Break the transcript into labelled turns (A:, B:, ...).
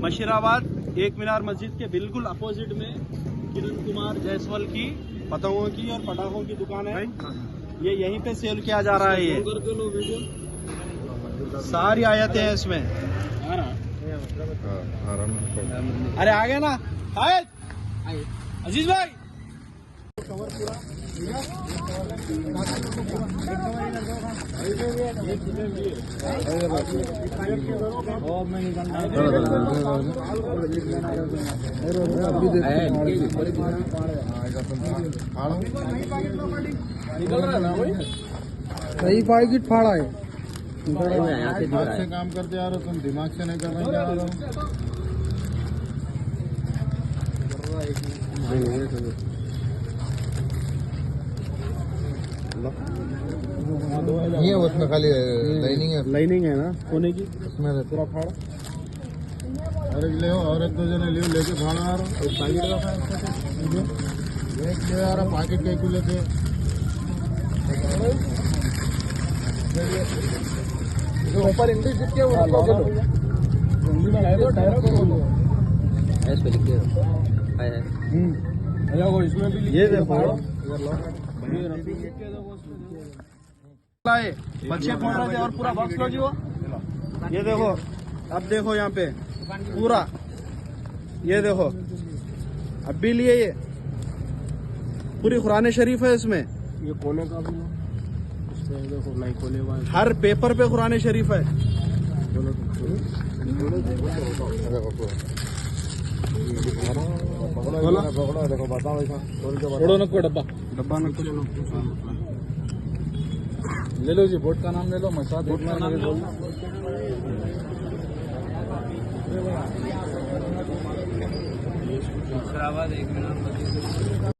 A: मशीराबाद एक मीनार मस्जिद के बिल्कुल अपोजिट में किरण कुमार जायसवाल की पतंगों की और पटाखों की दुकान है। ये यहीं पे सेल किया जा रहा है। ये सारी आयतें हैं इसमें। अरे आ गए ना अजीज भाई। कवर पूरा
B: सही पैकेट फाड़ा है।
C: हाथ से काम करते आ रहे हो तुम, दिमाग से नहीं कर रहे क्या? ये उसमें खाली लाइनिंग है ना कोने की, उसमें पूरा फाड़। और एक ले और एक दो जने ले लेके फाड़ा आ रहा। एक पैकेट रखा है, एक ले आ रहा पैकेट के को लेके। ऊपर इंडी चिपके हुआ इसमें भी ये देखो
A: बच्चे फोड़ रहे थे और पूरा बॉक्स लो जी वो। ये देखो अब देखो यहाँ पे पूरा ये देखो अब भी लिए ये पूरी कुरान शरीफ है इसमें।
C: ये कोने का भी देखो नहीं खोले हुआ,
A: हर पेपर पे कुरान शरीफ है।
C: देखो बताओ ऐसा
A: डब्बा न
C: ले लो जी। बोट का नाम ले लो, मसाद बोट का नाम ले लो।
B: मशीराबाद एक मीनार मस्जिद।